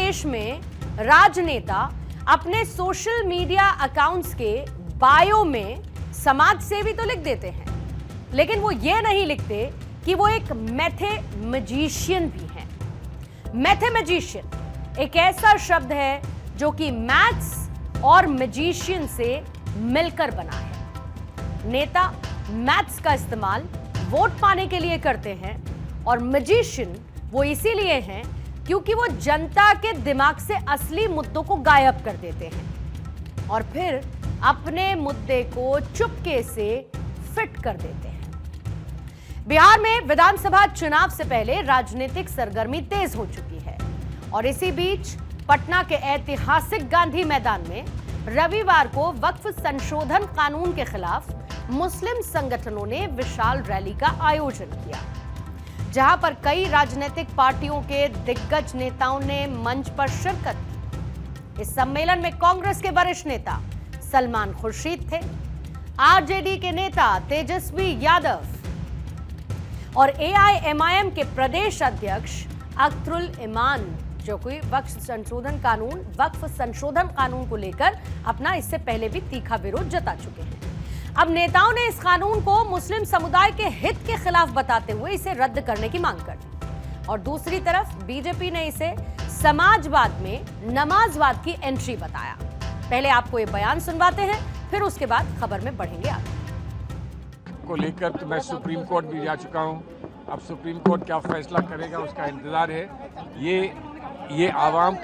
प्रदेश में राजनेता अपने सोशल मीडिया अकाउंट्स के बायो में समाज सेवी तो लिख देते हैं, लेकिन वो ये नहीं लिखते कि वो एक मैथमेटिशियन भी हैं। मैथमेटिशियन एक ऐसा शब्द है जो कि मैथ्स और मैजिशियन से मिलकर बना है। नेता मैथ्स का इस्तेमाल वोट पाने के लिए करते हैं और मैजिशियन वो इसीलिए हैं क्योंकि वो जनता के दिमाग से असली मुद्दों को गायब कर देते हैं और फिर अपने मुद्दे को चुपके से फिट कर देते हैं। बिहार में विधानसभा चुनाव से पहले राजनीतिक सरगर्मी तेज हो चुकी है और इसी बीच पटना के ऐतिहासिक गांधी मैदान में रविवार को वक्फ संशोधन कानून के खिलाफ मुस्लिम संगठनों ने विशाल रैली का आयोजन किया, जहां पर कई राजनीतिक पार्टियों के दिग्गज नेताओं ने मंच पर शिरकत की। इस सम्मेलन में कांग्रेस के वरिष्ठ नेता सलमान खुर्शीद थे, आरजेडी के नेता तेजस्वी यादव और एआईएमआईएम के प्रदेश अध्यक्ष अख्तरुल इमान, जो कि वक्फ संशोधन कानून को लेकर अपना इससे पहले भी तीखा विरोध जता चुके हैं। अब नेताओं ने इस कानून को मुस्लिम समुदाय के हित के खिलाफ बताते हुए इसे रद्द करने की मांग कर दी और दूसरी तरफ बीजेपी ने इसे समाजवाद में नमाजवाद की एंट्री बताया। पहले आपको ये बयान सुनवाते हैं, फिर उसके बाद खबर में बढ़ेंगे आगे। को लेकर तो मैं सुप्रीम कोर्ट भी जा चुका हूं। अब सुप्रीम कोर्ट क्या फैसला करेगा उसका इंतजार है। ये आवाम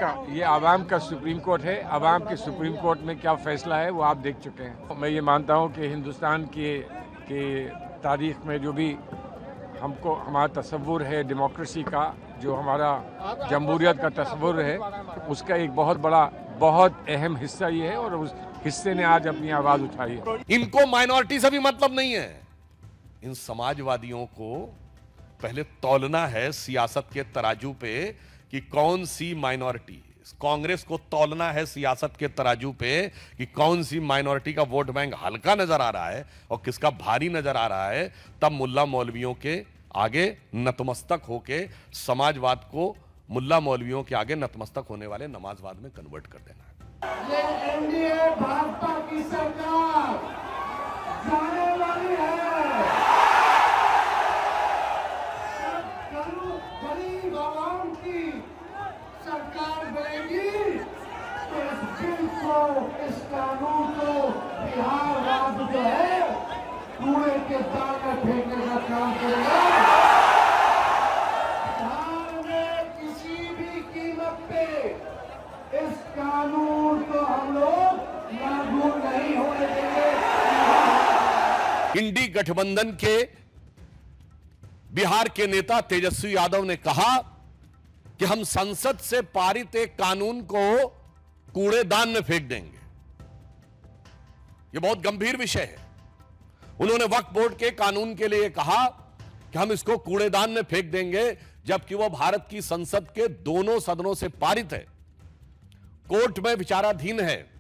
का सुप्रीम कोर्ट है। आवाम के सुप्रीम कोर्ट में क्या फैसला है वो आप देख चुके हैं। मैं ये मानता हूं कि हिंदुस्तान के तारीख में जो भी हमको हमारा तस्वुर है डेमोक्रेसी का, जो हमारा जमहूरियत का तस्वुर है, उसका एक बहुत अहम हिस्सा ये है और उस हिस्से ने आज अपनी आवाज उठाई है। इनको माइनॉरिटी से भी मतलब नहीं है। इन समाजवादियों को पहले तौलना है सियासत के तराजू पे कि कौन सी माइनॉरिटी। कांग्रेस को तौलना है सियासत के तराजू पे कि कौन सी माइनॉरिटी का वोट बैंक हल्का नजर आ रहा है और किसका भारी नजर आ रहा है। तब मुल्ला मौलवियों के आगे नतमस्तक होके समाजवाद को मुल्ला मौलवियों के आगे नतमस्तक होने वाले नमाजवाद में कन्वर्ट कर देना है। ये एनडीए भाजपा की सरकार जाने वाली है। गरीब आवाम की सरकार बनेगी तो इस बिल को, इस कानून को बिहार राज्य जो है कूड़े के दान में फेंकने का काम करेगा। बिहार में किसी भी कीमत पे इस कानून को हम लोग लागू नहीं होने देंगे। इंडी गठबंधन के बिहार के नेता तेजस्वी यादव ने कहा कि हम संसद से पारित एक कानून को कूड़ेदान में फेंक देंगे। यह बहुत गंभीर विषय है। उन्होंने वक्फ बोर्ड के कानून के लिए कहा कि हम इसको कूड़ेदान में फेंक देंगे, जबकि वह भारत की संसद के दोनों सदनों से पारित है, कोर्ट में विचाराधीन है।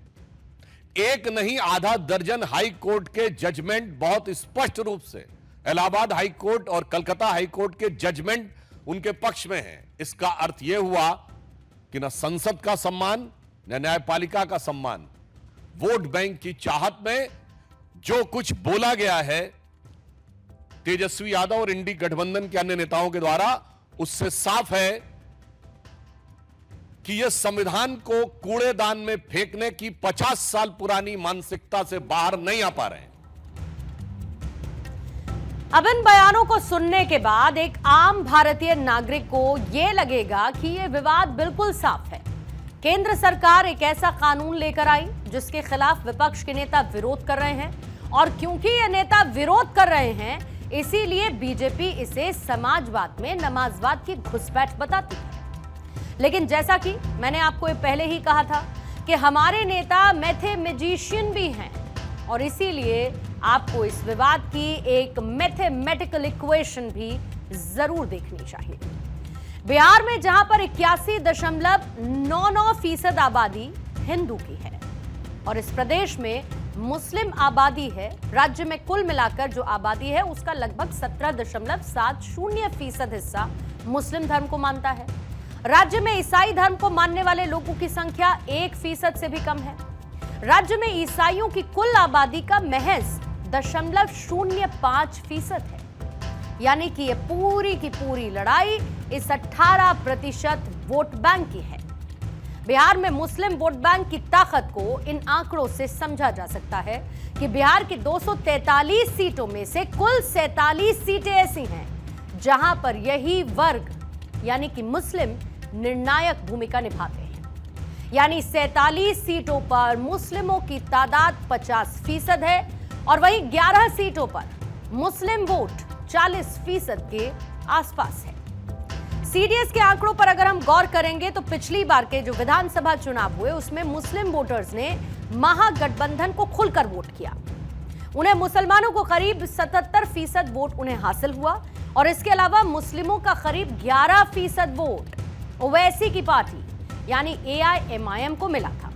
एक नहीं आधा दर्जन हाई कोर्ट के जजमेंट बहुत स्पष्ट रूप से इलाहाबाद हाई कोर्ट और कलकत्ता हाई कोर्ट के जजमेंट उनके पक्ष में है। इसका अर्थ यह हुआ कि न संसद का सम्मान न न्यायपालिका का सम्मान, वोट बैंक की चाहत में जो कुछ बोला गया है तेजस्वी यादव और इंडी गठबंधन के अन्य नेताओं के द्वारा, उससे साफ है कि यह संविधान को कूड़ेदान में फेंकने की 50 साल पुरानी मानसिकता से बाहर नहीं आ पा रहे हैं। अब इन बयानों को सुनने के बाद एक आम भारतीय नागरिक को यह लगेगा कि यह विवाद बिल्कुल साफ है। केंद्र सरकार एक ऐसा कानून लेकर आई जिसके खिलाफ विपक्ष के नेता विरोध कर रहे हैं और क्योंकि ये नेता विरोध कर रहे हैं इसीलिए बीजेपी इसे समाजवाद में नमाजवाद की घुसपैठ बताती है। लेकिन जैसा कि मैंने आपको ये पहले ही कहा था कि हमारे नेता मैथमेटिशियन भी हैं और इसीलिए आपको इस विवाद की एक मैथमेटिकल इक्वेशन भी जरूर देखनी चाहिए। बिहार में जहां पर 81.99% आबादी हिंदू की है और इस प्रदेश में मुस्लिम आबादी है, राज्य में कुल मिलाकर जो आबादी है उसका लगभग 17.70% हिस्सा मुस्लिम धर्म को मानता है। राज्य में ईसाई धर्म को मानने वाले लोगों की संख्या 1% से भी कम है। राज्य में ईसाइयों की कुल आबादी का महज 0.05% है। यानी कि ये पूरी की पूरी लड़ाई इस 18% वोट बैंक की है। बिहार में मुस्लिम वोट बैंक की ताकत को इन आंकड़ों से समझा जा सकता है कि बिहार की 243 सीटों में से कुल 47 सीटें ऐसी हैं जहां पर यही वर्ग यानी कि मुस्लिम निर्णायक भूमिका निभाते हैं। यानी 47 सीटों पर मुस्लिमों की तादाद 50% है और वहीं 11 सीटों पर मुस्लिम वोट 40% के आसपास है। सीडीएस के आंकड़ों पर अगर हम गौर करेंगे तो पिछली बार के जो विधानसभा चुनाव हुए उसमें मुस्लिम वोटर्स ने महागठबंधन को खुलकर वोट किया। उन्हें मुसलमानों को करीब 77% वोट उन्हें हासिल हुआ और इसके अलावा मुस्लिमों का करीब 11% वोट ओवैसी की पार्टी यानी एआईएमआईएम को मिला था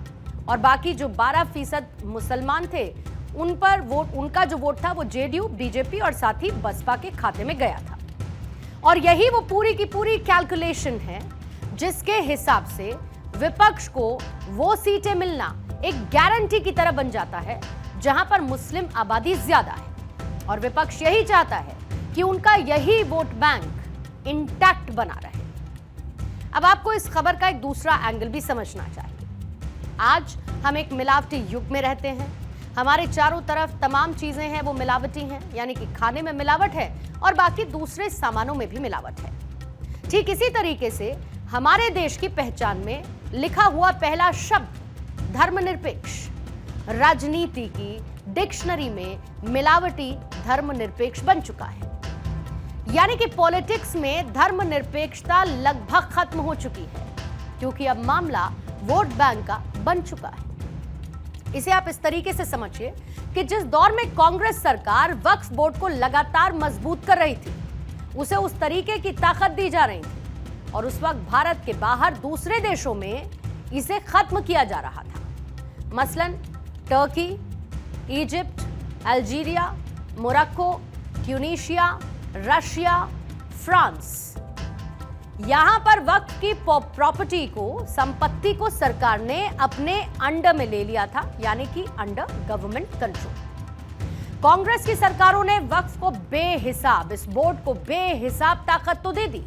और बाकी जो 12% मुसलमान थे उनका जो वोट था वो जेडीयू, बीजेपी और साथ ही बसपा के खाते में गया था। और यही वो पूरी की पूरी कैलकुलेशन है जिसके हिसाब से विपक्ष को वो सीटें मिलना एक गारंटी की तरह बन जाता है जहां पर मुस्लिम आबादी ज्यादा है और विपक्ष यही चाहता है कि उनका यही वोट बैंक इंटैक्ट बना रहे। अब आपको इस खबर का एक दूसरा एंगल भी समझना चाहिए। आज हम एक मिलावटी युग में रहते हैं। हमारे चारों तरफ तमाम चीजें हैं वो मिलावटी हैं, यानी कि खाने में मिलावट है और बाकी दूसरे सामानों में भी मिलावट है। ठीक इसी तरीके से हमारे देश की पहचान में लिखा हुआ पहला शब्द धर्मनिरपेक्ष राजनीति की डिक्शनरी में मिलावटी धर्मनिरपेक्ष बन चुका है। यानी कि पॉलिटिक्स में धर्मनिरपेक्षता लगभग खत्म हो चुकी है क्योंकि अब मामला वोट बैंक का बन चुका है। इसे आप इस तरीके से समझिए कि जिस दौर में कांग्रेस सरकार वक्फ बोर्ड को लगातार मजबूत कर रही थी उसे उस तरीके की ताकत दी जा रही थी और उस वक्त भारत के बाहर दूसरे देशों में इसे खत्म किया जा रहा था। मसलन Turkey, Egypt, Algeria, Morocco, Tunisia, Russia, France, यहां पर वक्त की प्रॉपर्टी को, संपत्ति को सरकार ने अपने अंडर में ले लिया था, यानी कि अंडर गवर्नमेंट कंट्रोल। कांग्रेस की सरकारों ने वक्फ को बेहिसाब, इस बोर्ड को बेहिसाब ताकत तो दे दी,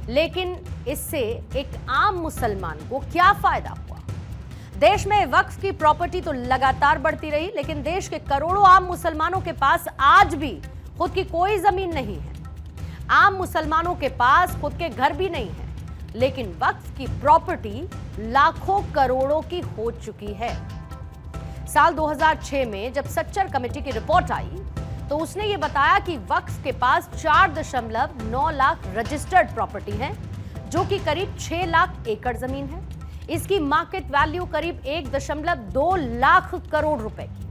लेकिन इससे एक आम मुसलमान को क्या फायदा हुआ? देश में वक्फ की प्रॉपर्टी तो लगातार बढ़ती रही, लेकिन देश के करोड़ों आम मुसलमानों के पास आज भी खुद की कोई जमीन नहीं है। आम मुसलमानों के पास खुद के घर भी नहीं है, लेकिन वक्फ की प्रॉपर्टी लाखों करोड़ों की हो चुकी है। साल 2006 में जब सच्चर कमेटी की रिपोर्ट आई तो उसने ये बताया कि वक्फ के पास 4.9 लाख रजिस्टर्ड प्रॉपर्टी है, जो कि करीब 6 लाख एकड़ जमीन है। इसकी मार्केट वैल्यू करीब 1.2 लाख करोड़ रुपए की।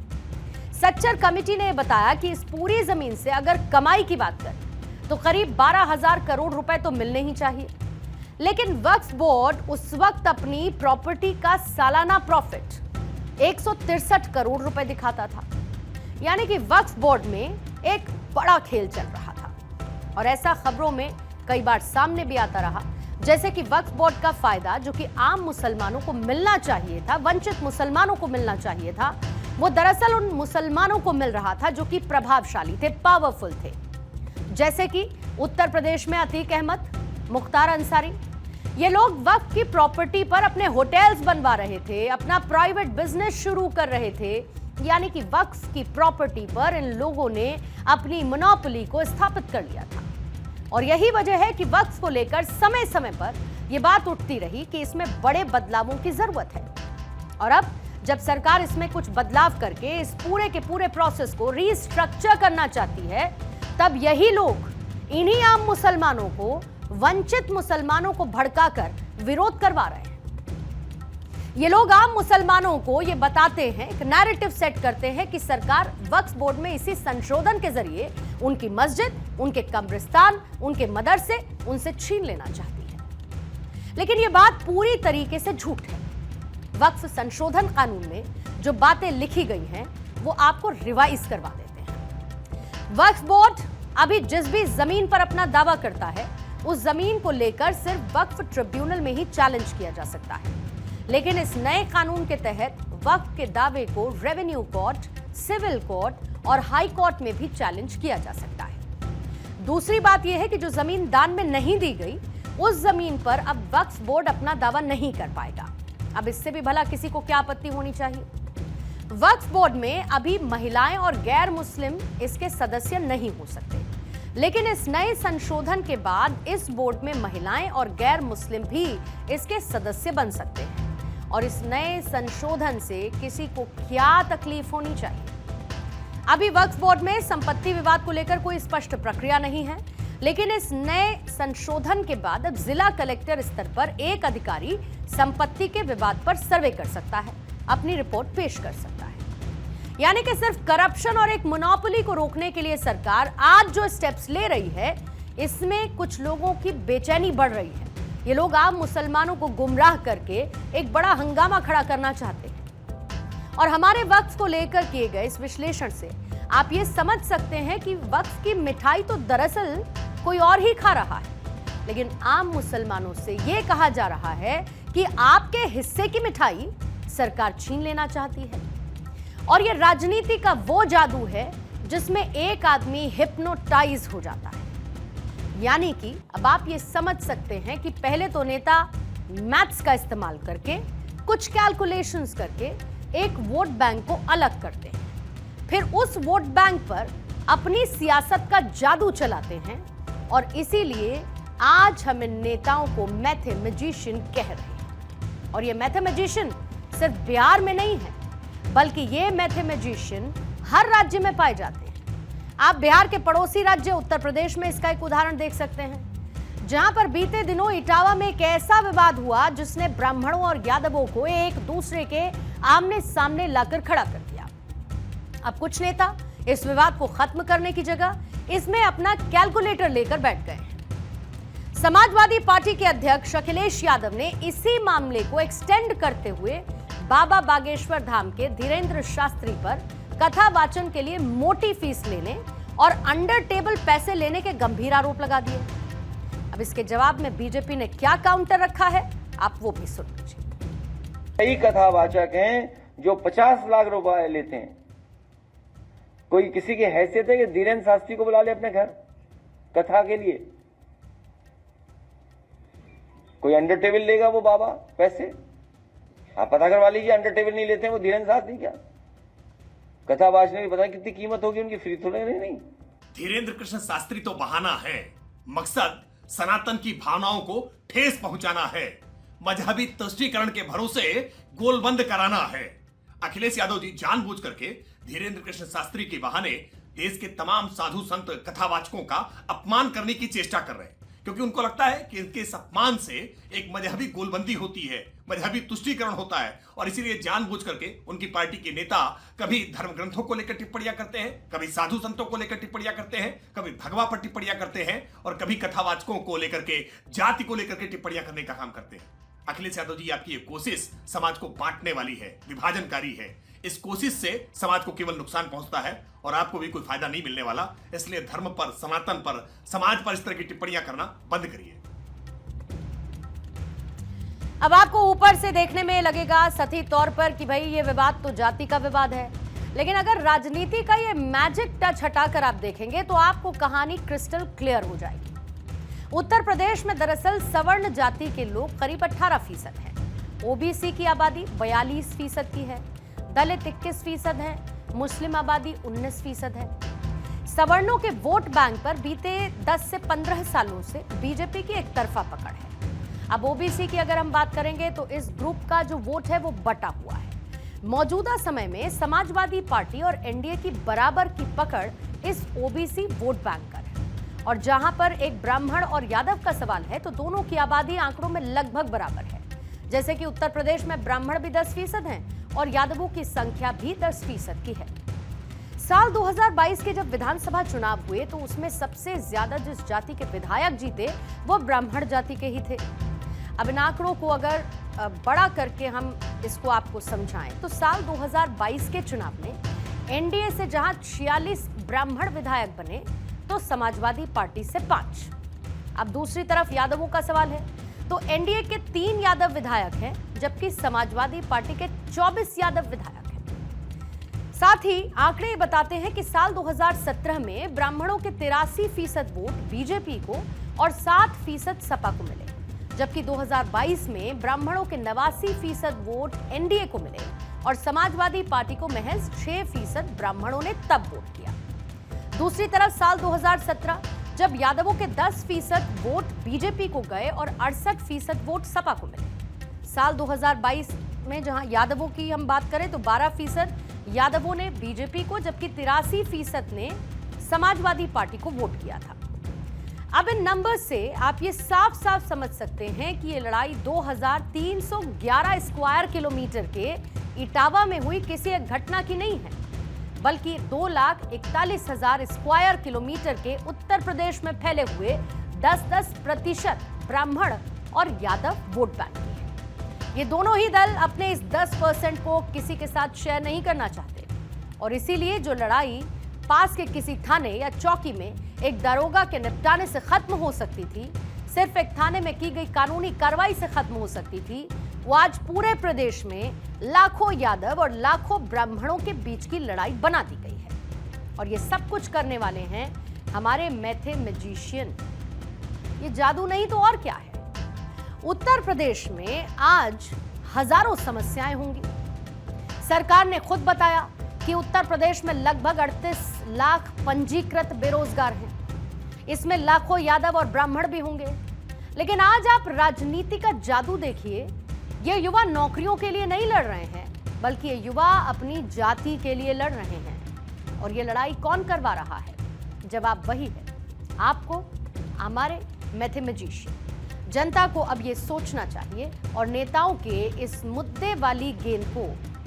सच्चर कमेटी ने बताया कि इस पूरी जमीन से अगर कमाई की बात करें तो करीब 12,000 करोड़ रुपए तो मिलने ही चाहिए, लेकिन वक्फ बोर्ड उस वक्त अपनी प्रॉपर्टी का सालाना प्रॉफिट 163 करोड़ रुपए दिखाता था। यानी कि वक्फ बोर्ड में एक बड़ा खेल चल रहा था और ऐसा खबरों में कई बार सामने भी आता रहा, जैसे कि वक्फ बोर्ड का फायदा जो कि आम मुसलमानों को मिलना चाहिए था, वंचित मुसलमानों को मिलना चाहिए था, वो दरअसल उन मुसलमानों को मिल रहा था जो कि प्रभावशाली थे, पावरफुल थे, जैसे कि उत्तर प्रदेश में अतीक अहमद, मुख्तार अंसारी। ये लोग वक्फ की प्रॉपर्टी पर अपने होटल्स बनवा रहे थे, अपना प्राइवेट बिजनेस शुरू कर रहे थे। यानी कि वक्फ की प्रॉपर्टी पर इन लोगों ने अपनी मोनोपोली को स्थापित कर लिया था और यही वजह है कि वक्फ को लेकर समय समय पर यह बात उठती रही कि इसमें बड़े बदलावों की जरूरत है। और अब जब सरकार इसमें कुछ बदलाव करके इस पूरे के पूरे प्रोसेस को रीस्ट्रक्चर करना चाहती है, तब यही लोग इन्हीं आम मुसलमानों को, वंचित मुसलमानों को भड़काकर विरोध करवा रहे हैं। ये लोग आम मुसलमानों को ये बताते हैं, एक नैरेटिव सेट करते हैं कि सरकार वक्फ बोर्ड में इसी संशोधन के जरिए उनकी मस्जिद, उनके कब्रिस्तान, उनके मदरसे उनसे छीन लेना चाहती है। लेकिन ये बात पूरी तरीके से झूठ है। वक्फ संशोधन कानून में जो बातें लिखी गई हैं वो आपको रिवाइज करवा देते हैं। वक्फ बोर्ड अभी जिस भी जमीन पर अपना दावा करता है उस जमीन को लेकर सिर्फ वक्फ ट्रिब्यूनल में ही चैलेंज किया जा सकता है। लेकिन इस नए कानून के तहत वक्फ के दावे को रेवेन्यू कोर्ट, सिविल कोर्ट और हाई कोर्ट में भी चैलेंज किया जा सकता है। दूसरी बात यह है कि जो जमीन दान में नहीं दी गई, उस जमीन पर अब वक्फ बोर्ड अपना दावा नहीं कर पाएगा। अब इससे भी भला किसी को क्या आपत्ति होनी चाहिए। वक्फ बोर्ड में अभी महिलाएं और गैर मुस्लिम इसके सदस्य नहीं हो सकते, लेकिन इस नए संशोधन के बाद इस बोर्ड में महिलाएं और गैर मुस्लिम भी इसके सदस्य बन सकते हैं। और इस नए संशोधन से किसी को क्या तकलीफ होनी चाहिए। अभी वक्फ बोर्ड में संपत्ति विवाद को लेकर कोई स्पष्ट प्रक्रिया नहीं है, लेकिन इस नए संशोधन के बाद अब जिला कलेक्टर स्तर पर एक अधिकारी संपत्ति के विवाद पर सर्वे कर सकता है, अपनी रिपोर्ट पेश कर सकता है। यानी कि सिर्फ करप्शन और एक मोनोपोली को रोकने के लिए सरकार आज जो स्टेप्स ले रही है, इसमें कुछ लोगों की बेचैनी बढ़ रही है। ये लोग आम मुसलमानों को गुमराह करके एक बड़ा हंगामा खड़ा करना चाहते हैं। और हमारे वक्फ को लेकर किए गए इस विश्लेषण से आप ये समझ सकते हैं कि वक्फ की मिठाई तो दरअसल कोई और ही खा रहा है, लेकिन आम मुसलमानों से ये कहा जा रहा है कि आपके हिस्से की मिठाई सरकार छीन लेना चाहती है। और ये राजनीति का वो जादू है जिसमें एक आदमी हिप्नोटाइज हो जाता है। यानी कि अब आप ये समझ सकते हैं कि पहले तो नेता मैथ्स का इस्तेमाल करके, कुछ कैलकुलेशंस करके एक वोट बैंक को अलग करते हैं, फिर उस वोट बैंक पर अपनी सियासत का जादू चलाते हैं। और इसीलिए आज हम इन नेताओं को मैथमेटिशियन कह रहे हैं। और ये मैथमेटिशियन सिर्फ बिहार में नहीं है, बल्कि ये मैथमेटिशियन हर राज्य में पाए जाते हैं। आप बिहार के पड़ोसी राज्य उत्तर प्रदेश में इसका एक उदाहरण देख सकते हैं, जहां पर बीते दिनों इटावा में एक ऐसा विवाद हुआ जिसने ब्राह्मणों और यादवों को एक दूसरे के आमने सामने लाकर खड़ा कर दिया। अब कुछ नेता इस विवाद को खत्म करने की जगह इसमें अपना कैलकुलेटर लेकर बैठ गए हैं। समाजवादी पार्टी के अध्यक्ष अखिलेश यादव ने इसी मामले को एक्सटेंड करते हुए बाबा बागेश्वर धाम के धीरेन्द्र शास्त्री पर कथा वाचन के लिए मोटी फीस लेने और अंडर टेबल पैसे लेने के गंभीर आरोप लगा दिए। अब इसके जवाब में बीजेपी ने क्या काउंटर रखा है, आप वो भी सुन लीजिए। कई कथावाचक हैं जो 50 लाख रुपए लेते हैं। कोई किसी की हैसियत है कि धीरेन्द्र शास्त्री को बुला ले अपने घर कथा के लिए? कोई अंडर टेबल लेगा वो बाबा पैसे? आप पता करवा लीजिए, अंडर टेबल नहीं लेते हैं वो धीरेन्द्र शास्त्री। क्या कथा वाचने की पता कितनी कीमत होगी उनकी? फ्री थोड़े नहीं। धीरेन्द्र कृष्ण शास्त्री तो बहाना है, मकसद सनातन की भावनाओं को ठेस पहुंचाना है, मजहबी तुष्टीकरण के भरोसे गोलबंद कराना है। अखिलेश यादव जी जानबूझ करके धीरेन्द्र कृष्ण शास्त्री के बहाने देश के तमाम साधु संत कथावाचकों का अपमान करने की चेष्टा कर रहे हैं, क्योंकि उनको लगता है कि इनके इस अपमान से एक मजहबी गोलबंदी होती है, मजहबी तुष्टीकरण होता है। और इसीलिए जानबूझ करके उनकी पार्टी के नेता कभी धर्म ग्रंथों को लेकर टिप्पणियां करते हैं, कभी साधु संतों को लेकर टिप्पणियां करते हैं, कभी भगवा पर टिप्पणियां करते हैं और कभी कथावाचकों को लेकर के, जाति को लेकर के टिप्पणियां करने का काम करते हैं। अखिलेश यादव जी, आपकी ये कोशिश समाज को बांटने वाली है, विभाजनकारी है। इस कोशिश से समाज को केवल नुकसान पहुंचता है और आपको भी कोई फायदा नहीं मिलने वाला। इसलिए धर्म पर, सनातन पर, समाज पर इस तरह की टिप्पणियां करना बंद करिए। अब आपको ऊपर से देखने में लगेगा सही तौर पर कि भाई ये विवाद तो जाति का विवाद है, लेकिन अगर राजनीति का ये मैजिक टच हटाकर आप देखेंगे तो आपको कहानी क्रिस्टल क्लियर हो जाएगी। उत्तर प्रदेश में दरअसल सवर्ण जाति के लोग करीब 18% हैं। ओबीसी की आबादी 42% की है, दलित 21% है, मुस्लिम आबादी 19% है। सवर्णों के वोट बैंक पर बीते 10 से 15 सालों से बीजेपी की एक तरफा पकड़ है। अब ओबीसी की अगर हम बात करेंगे तो इस ग्रुप का जो वोट है वो बटा हुआ है। मौजूदा समय में समाजवादी पार्टी और एनडीए की बराबर की पकड़ इस ओबीसी वोट बैंक पर है। और जहां पर एक ब्राह्मण और यादव का सवाल है तो दोनों की आबादी आंकड़ों में लगभग बराबर है। जैसे कि उत्तर प्रदेश में ब्राह्मण भी 10% हैं और यादवों की संख्या भी 10% की है। साल 2022 के जब विधानसभा चुनाव हुए तो उसमें सबसे ज्यादा जिस जाति के विधायक जीते वो ब्राह्मण जाति के ही थे। अब इन आंकड़ों को अगर बड़ा करके हम इसको आपको समझाएं तो साल 2022 के चुनाव में एनडीए से जहां 46 ब्राह्मण विधायक बने तो समाजवादी पार्टी से 5, अब दूसरी तरफ यादवों का सवाल है तो एनडीए के 3 यादव विधायक हैं, जबकि समाजवादी पार्टी के 24 यादव विधायक हैं। साथ ही आंकड़े ये बताते हैं कि साल 2017 में ब्राह्मणों के 83% वोट बीजेपी को और 7% सपा को मिले, जबकि 2022 में ब्राह्मणों के 89% वोट एनडीए को मिले और समाजवादी पार्टी को महज 6% ब्राह्मणों ने तब वोट किया। दूसरी तरफ साल 2017 जब यादवों के 10% वोट बीजेपी को गए और 68% वोट सपा को मिले। साल 2022 में जहां यादवों की हम बात करें तो 12% यादवों ने बीजेपी को, जबकि 83% ने समाजवादी पार्टी को वोट किया था। अब इन नंबर से आप ये साफ साफ समझ सकते हैं कि ये लड़ाई 2311 स्क्वायर किलोमीटर के इटावा में हुई किसी एक घटना की नहीं है, बल्कि 2,41,000 स्क्वायर किलोमीटर के उत्तर प्रदेश में फैले हुए 10-10% ब्राह्मण और यादव वोट बैंक की है। ये दोनों ही दल अपने इस 10% को किसी के साथ शेयर नहीं करना चाहते और इसीलिए जो लड़ाई पास के किसी थाने या चौकी में एक दरोगा के निपटाने से खत्म हो सकती थी, सिर्फ एक थाने में की गई कानूनी कार्रवाई से खत्म हो सकती थी, वो आज पूरे प्रदेश में लाखों यादव और लाखों ब्राह्मणों के बीच की लड़ाई बना दी गई है। और ये सब कुछ करने वाले हैं हमारे मैथमेटिशियन। ये जादू नहीं तो और क्या है। उत्तर प्रदेश में आज हजारों समस्याएं होंगी। सरकार ने खुद बताया कि उत्तर प्रदेश में लगभग 38 लाख पंजीकृत बेरोजगार हैं। इसमें लाखों यादव और ब्राह्मण भी होंगे। लेकिन आज आप राजनीति का जादू देखिए। ये युवा नौकरियों के लिए नहीं लड़ रहे हैं, बल्कि ये युवा अपनी जाति के लिए लड़ रहे हैं। और ये लड़ाई कौन करवा रहा है? जवाब वही है, आपको, हमारे मैथमेटिशियन। जनता को अब ये सोचना चाहिए और नेताओं के इस मुद्दे वाली गेंद को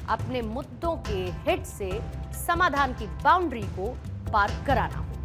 अपने मुद्दों के हिट से समाधान की बाउंड्री को पार कराना होगा।